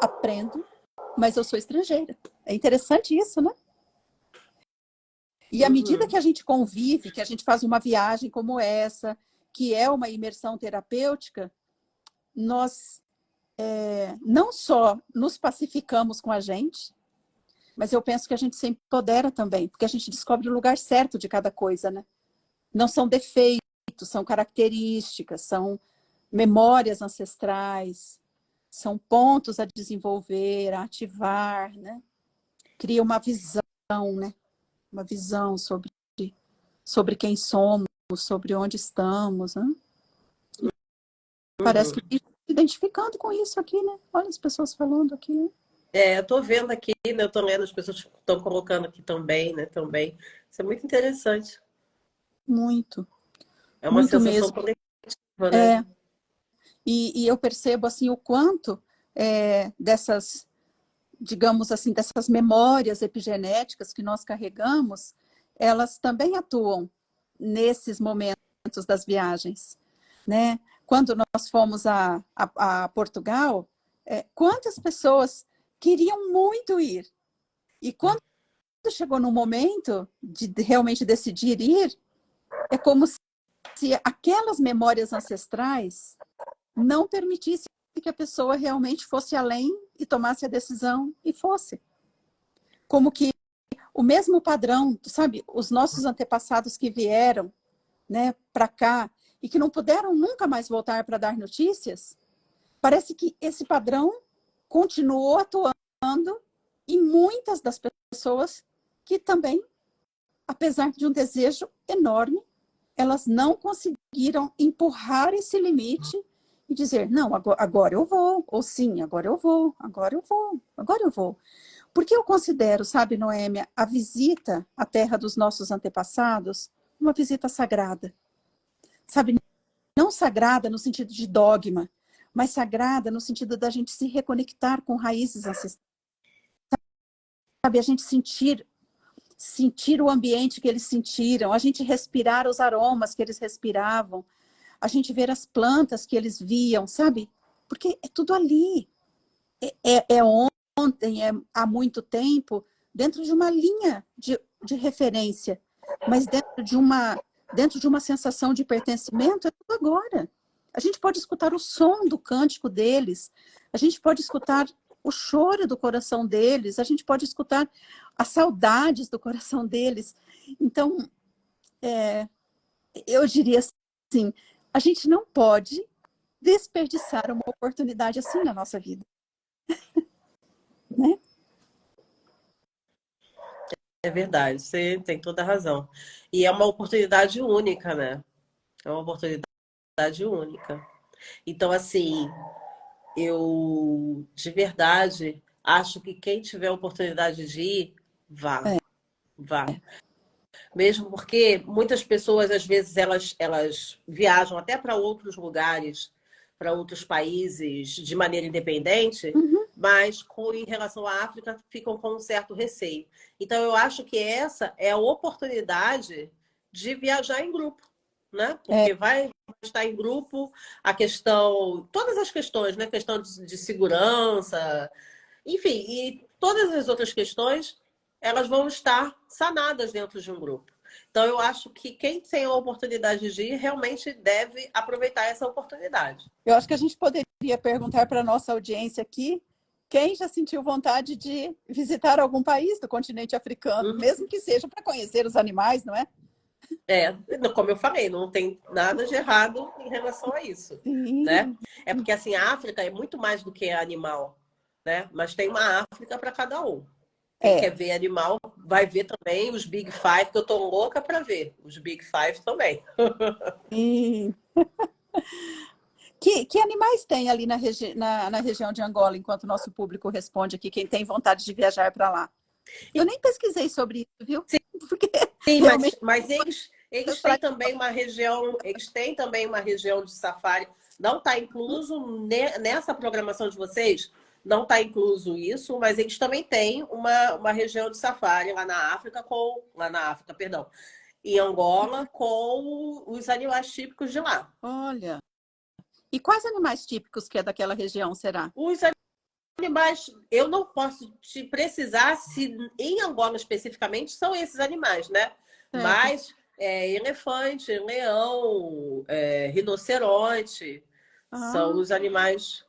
C: aprendo, mas eu sou estrangeira. É interessante isso, né? E à medida que a gente convive, que a gente faz uma viagem como essa, que é uma imersão terapêutica, nós não só nos pacificamos com a gente, mas eu penso que a gente se empodera também, porque a gente descobre o lugar certo de cada coisa, né? Não são defeitos, são características, são memórias ancestrais, são pontos a desenvolver, a ativar, né? Cria uma visão, né? Uma visão sobre quem somos, sobre onde estamos, né? Parece que estou me identificando com isso aqui, né? Olha as pessoas falando aqui, né?
B: Eu estou vendo aqui, né? Eu estou lendo, as pessoas estão colocando aqui também, né? Também. Isso é muito interessante.
C: Muito.
B: É uma
C: Muito
B: sensação
C: mesmo.
B: coletiva, né?
C: E eu percebo, assim, o quanto dessas, digamos assim, dessas memórias epigenéticas que nós carregamos, elas também atuam nesses momentos das viagens, né? Quando nós fomos a Portugal, quantas pessoas queriam muito ir? E quando chegou no momento de realmente decidir ir, é como se aquelas memórias ancestrais não permitissem que a pessoa realmente fosse além e tomasse a decisão e fosse. Como que o mesmo padrão, sabe, os nossos antepassados que vieram, né, para cá e que não puderam nunca mais voltar para dar notícias, parece que esse padrão continuou atuando em muitas das pessoas que também, apesar de um desejo enorme, elas não conseguiram empurrar esse limite e dizer, não, agora eu vou, ou sim, agora eu vou, agora eu vou, agora eu vou. Porque eu considero, sabe, Noêmia, a visita à terra dos nossos antepassados uma visita sagrada. Sabe, não sagrada no sentido de dogma, mas sagrada no sentido da gente se reconectar com raízes ancestrais. Sabe, a gente sentir o ambiente que eles sentiram, a gente respirar os aromas que eles respiravam, a gente ver as plantas que eles viam, sabe? Porque é tudo ali. É ontem, é há muito tempo, dentro de uma linha de referência, mas dentro de uma sensação de pertencimento, é tudo agora. A gente pode escutar o som do cântico deles, a gente pode escutar o choro do coração deles, a gente pode escutar as saudades do coração deles. Então, eu diria assim, a gente não pode desperdiçar uma oportunidade assim na nossa vida. Né?
B: É verdade, você tem toda a razão. E é uma oportunidade única, né? É uma oportunidade única. Então, assim, eu de verdade acho que quem tiver a oportunidade de ir, vá. Vá. Mesmo porque muitas pessoas, às vezes, elas viajam até para outros lugares, para outros países de maneira independente, mas em relação à África ficam com um certo receio. Então, eu acho que essa é a oportunidade de viajar em grupo, né? Porque vai estar em grupo a questão, todas as questões, né? Questão de segurança, enfim, e todas as outras questões, elas vão estar sanadas dentro de um grupo. Então, eu acho que quem tem a oportunidade de ir realmente deve aproveitar essa oportunidade.
C: Eu acho que a gente poderia perguntar para a nossa audiência aqui quem já sentiu vontade de visitar algum país do continente africano, mesmo que seja para conhecer os animais, não é?
B: Como eu falei, não tem nada de errado em relação a isso. Né? É porque assim, a África é muito mais do que animal, né? Mas tem uma África para cada um. Quem quer ver animal vai ver também os Big Five, que eu tô louca para ver. Os Big Five também.
C: Que animais tem ali na região de Angola, enquanto o nosso público responde aqui, quem tem vontade de viajar para lá? Eu nem pesquisei sobre isso, viu?
B: Porque sim, realmente... mas eles têm também uma região, de safari. Não está incluso nessa programação de vocês, não está incluso isso, mas eles também têm uma região de safari lá na África, perdão, em Angola, com os animais típicos de lá.
C: Olha. E quais animais típicos que é daquela região, será?
B: Os animais, eu não posso te precisar se em Angola especificamente são esses animais, né? Mas elefante, leão, rinoceronte, são os animais,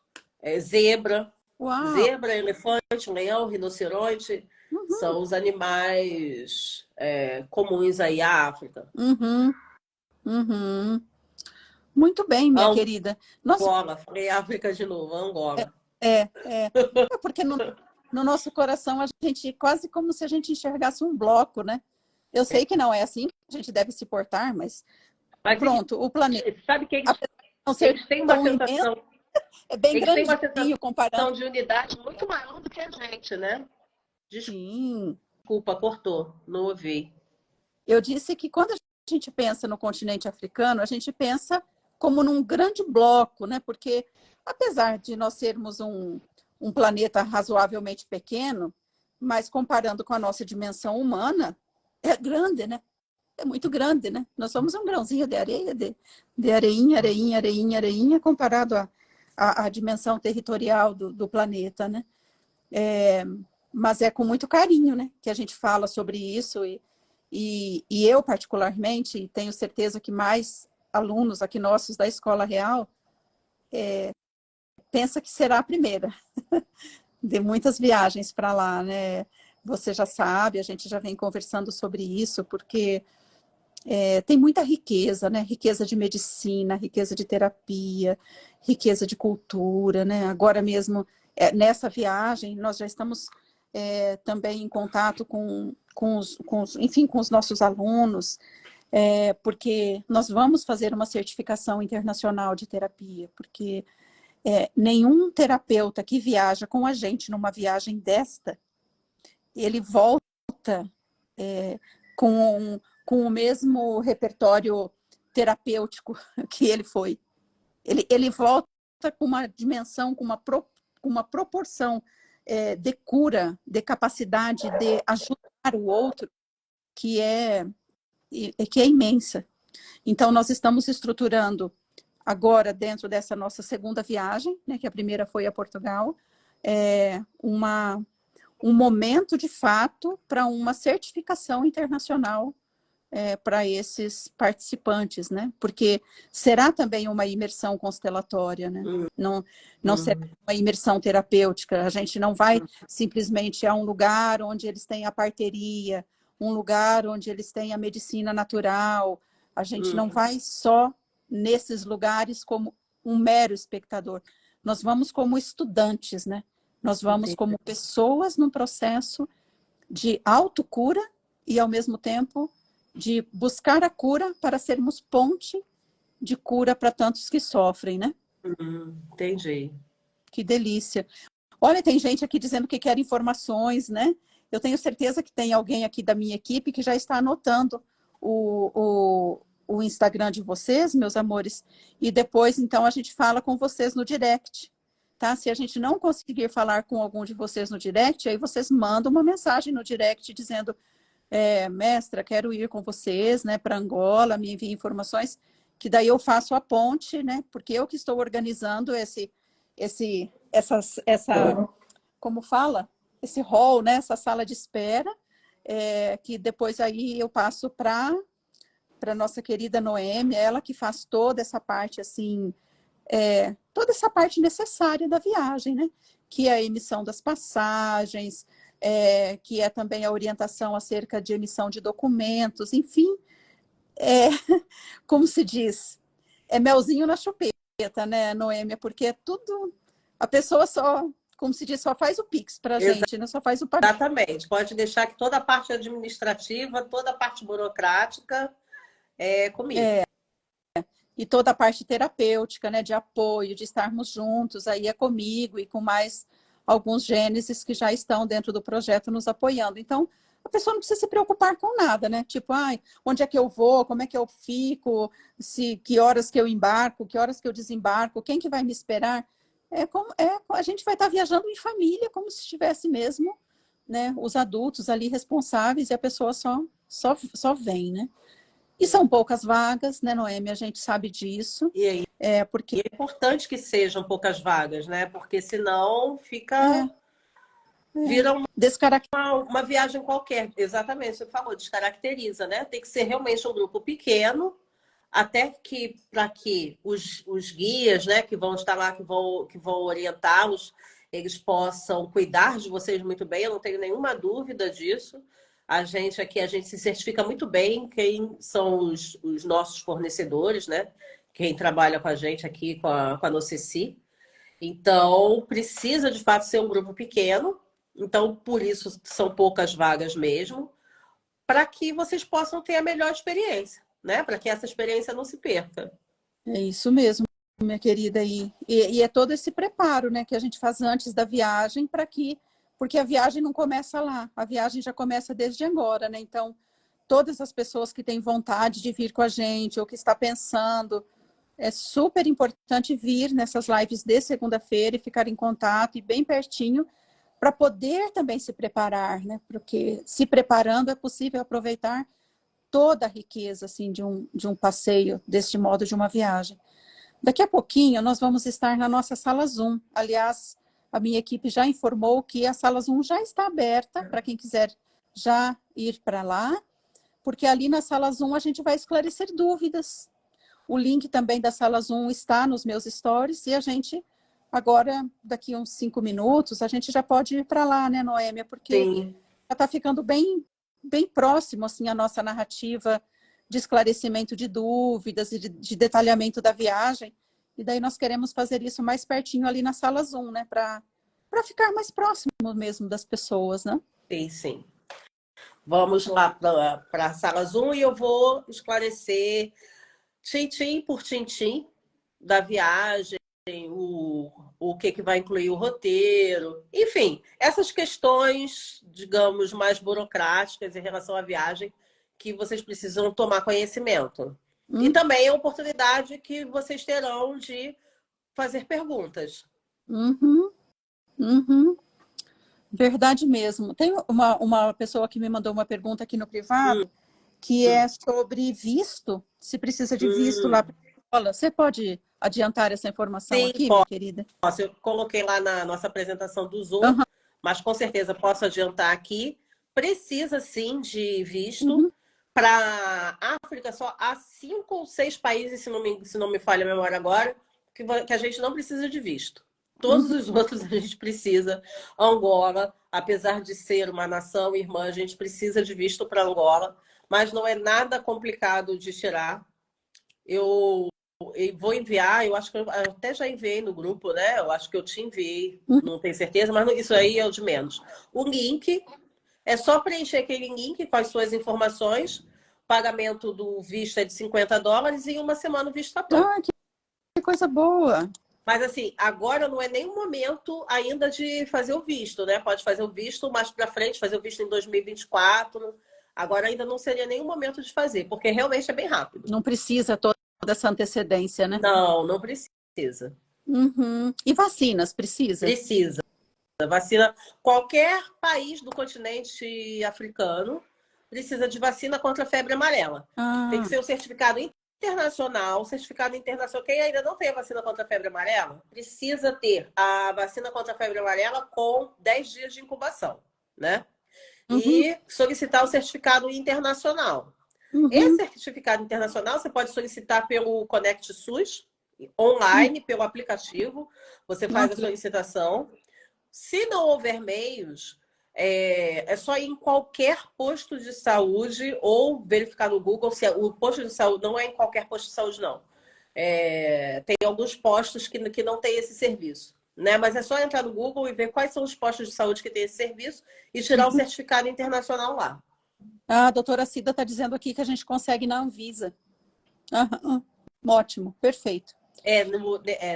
B: zebra.
C: Uau.
B: Zebra, elefante, leão, rinoceronte, são os animais comuns aí à África.
C: Muito bem, minha querida.
B: Angola, falei África de novo, Angola.
C: Porque no nosso coração a gente, quase como se a gente enxergasse um bloco, né? Eu sei que não é assim que a gente deve se portar, mas pronto, o planeta.
B: Sabe que
C: eles têm uma sensação... É bem grandinho comparado.
B: De unidade muito maior do que a gente, né? Desculpa, cortou, não ouvi.
C: Eu disse que quando a gente pensa no continente africano, a gente pensa como num grande bloco, né? Porque apesar de nós sermos um planeta razoavelmente pequeno, mas comparando com a nossa dimensão humana, é grande, né? É muito grande, né? Nós somos um grãozinho de areia, de areinha, areinha, areinha, areinha, comparado à dimensão territorial do planeta, né? Mas é com muito carinho, né? Que a gente fala sobre isso e eu, particularmente, tenho certeza que mais alunos aqui nossos da Escola Real pensa que será a primeira de muitas viagens para lá, né? Você já sabe, a gente já vem conversando sobre isso, porque tem muita riqueza, né? Riqueza de medicina, riqueza de terapia, riqueza de cultura, né? Agora mesmo, nessa viagem, nós já estamos também em contato com os nossos alunos, porque nós vamos fazer uma certificação internacional de terapia, porque nenhum terapeuta que viaja com a gente numa viagem desta, ele volta com o mesmo repertório terapêutico que ele foi. Ele volta com uma dimensão, com uma proporção de cura, de capacidade de ajudar o outro, que é imensa. Então, nós estamos estruturando agora, dentro dessa nossa segunda viagem, né, que a primeira foi a Portugal, um momento, de fato, para uma certificação internacional para esses participantes, né? Porque será também uma imersão constelatória, né? Não será uma imersão terapêutica. A gente não vai simplesmente a um lugar onde eles têm a parteria, um lugar onde eles têm a medicina natural. A gente não vai só nesses lugares como um mero espectador. Nós vamos como estudantes, né? Nós vamos como pessoas num processo de autocura e, ao mesmo tempo, de buscar a cura para sermos ponte de cura para tantos que sofrem, né?
B: Entendi.
C: Que delícia. Olha, tem gente aqui dizendo que quer informações, né? Eu tenho certeza que tem alguém aqui da minha equipe que já está anotando o Instagram de vocês, meus amores, e depois, então, a gente fala com vocês no direct, tá? Se a gente não conseguir falar com algum de vocês no direct, aí vocês mandam uma mensagem no direct dizendo: mestra, quero ir com vocês, né, para Angola, me envie informações, que daí eu faço a ponte, né, porque eu que estou organizando como fala? Esse hall, né, essa sala de espera, que depois aí eu passo para nossa querida Noêmia, ela que faz toda essa parte, assim, toda essa parte necessária da viagem, né, que é a emissão das passagens, que é também a orientação acerca de emissão de documentos, enfim, como se diz, é melzinho na chupeta, né, Noêmia, porque é tudo, a pessoa só, como se diz, só faz o Pix para a gente, né, só faz o pagamento.
B: Exatamente, pode deixar que toda a parte administrativa, toda a parte burocrática é comigo.
C: E toda a parte terapêutica, né, de apoio, de estarmos juntos, aí é comigo e com mais alguns gênesis que já estão dentro do projeto nos apoiando. Então, a pessoa não precisa se preocupar com nada, né? Tipo, onde é que eu vou, como é que eu fico, que horas que eu embarco, que horas que eu desembarco, quem que vai me esperar. A gente vai estar viajando em família, como se estivesse mesmo, né, os adultos ali responsáveis, e a pessoa só vem, né? E são poucas vagas, né, Noêmia? A gente sabe disso.
B: E aí,
C: porque
B: é importante que sejam poucas vagas, né? Porque senão vira uma viagem qualquer. Exatamente, você falou, descaracteriza, né? Tem que ser realmente um grupo pequeno, até que para que os guias, né, que vão estar lá, que vão orientá-los, eles possam cuidar de vocês muito bem. Eu não tenho nenhuma dúvida disso. A gente se certifica muito bem quem são os nossos fornecedores, né? Quem trabalha com a gente aqui, com a Noceci. Então, precisa de fato ser um grupo pequeno. Então, por isso são poucas vagas mesmo, para que vocês possam ter a melhor experiência, né? Para que essa experiência não se perca.
C: É isso mesmo, minha querida. E é todo esse preparo, né, que a gente faz antes da viagem, porque a viagem não começa lá, a viagem já começa desde agora, né? Então, todas as pessoas que têm vontade de vir com a gente, ou que está pensando, é super importante vir nessas lives de segunda-feira e ficar em contato e bem pertinho, para poder também se preparar, né? Porque se preparando é possível aproveitar toda a riqueza, assim, de um passeio, deste modo, de uma viagem. Daqui a pouquinho nós vamos estar na nossa sala Zoom. Aliás, a minha equipe já informou que a sala Zoom já está aberta para quem quiser já ir para lá, porque ali na sala Zoom a gente vai esclarecer dúvidas. O link também da sala Zoom está nos meus stories e a gente, agora, daqui uns 5 minutos, a gente já pode ir para lá, né, Noêmia? Porque
B: Sim.
C: já está ficando bem próximo, assim, a nossa narrativa de esclarecimento de dúvidas e de detalhamento da viagem. E daí nós queremos fazer isso mais pertinho ali na sala Zoom, né? Para ficar mais próximo mesmo das pessoas, né?
B: Sim, sim. Vamos lá para a sala Zoom e eu vou esclarecer tintim por tintim da viagem, o que vai incluir o roteiro, enfim, essas questões, digamos, mais burocráticas em relação à viagem que vocês precisam tomar conhecimento. E também a oportunidade que vocês terão de fazer perguntas.
C: Uhum, uhum. Verdade mesmo. Tem uma pessoa que me mandou uma pergunta aqui no privado, que é sobre visto, se precisa de visto lá para a escola. Você pode adiantar essa informação
B: Sim,
C: aqui, minha querida?
B: posso. Eu coloquei lá na nossa apresentação do Zoom,
C: Uhum,
B: mas com certeza posso adiantar aqui. Precisa sim de visto.
C: uhum.
B: Para a África, só há 5 ou 6 países, se não me falha a memória agora, que a gente não precisa de visto. Todos os outros a gente precisa. Angola, apesar de ser uma nação irmã, a gente precisa de visto para Angola, mas não é nada complicado de tirar. Eu vou enviar, eu acho que eu até já enviei no grupo, né? Eu acho que eu te enviei, não tenho certeza, mas isso aí é o de menos. O link é só preencher aquele link com as suas informações. O pagamento do visto é de $50 e em uma semana o visto está pronto.
C: Ah, que coisa boa.
B: Mas assim, agora não é nem o momento ainda de fazer o visto, né? Pode fazer o visto mais para frente, fazer o visto em 2024. Agora ainda não seria nem o momento de fazer, porque realmente é bem rápido.
C: Não precisa toda essa antecedência, né?
B: Não, não precisa.
C: Uhum. E vacinas, precisa?
B: Precisa. Vacina, qualquer país do continente africano precisa de vacina contra a febre amarela. Tem que
C: Ah,
B: ser um certificado internacional. Certificado internacional. Quem ainda não tem a vacina contra a febre amarela, precisa ter a vacina contra a febre amarela com 10 dias de incubação, né?
C: uhum,
B: E solicitar o certificado internacional. Esse
C: uhum.
B: certificado internacional você pode solicitar pelo Conect SUS, online, pelo aplicativo. Você
C: Ah,
B: faz a solicitação. Se não houver meios, é só ir em qualquer posto de saúde ou verificar no Google se o posto de saúde não é em qualquer posto de saúde, não. Tem alguns postos que não tem esse serviço, né? Mas é só entrar no Google e ver quais são os postos de saúde que têm esse serviço e tirar o certificado internacional lá.
C: a doutora Cida está dizendo aqui que a gente consegue na Anvisa. Aham. Ótimo, perfeito.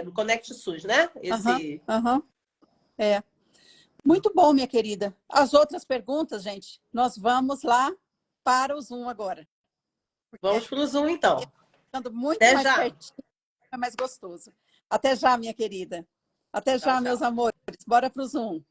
B: No Conect SUS, né?
C: Aham,
B: Esse.
C: aham. É. Muito bom, minha querida. As outras perguntas, gente, nós vamos lá para o Zoom agora.
B: Vamos para o Zoom, então.
C: Ficando muito
B: Até
C: mais
B: já.
C: pertinho, é mais gostoso. Até já, minha querida. Até
B: Tchau,
C: já, meus
B: tchau.
C: amores. Bora para o Zoom.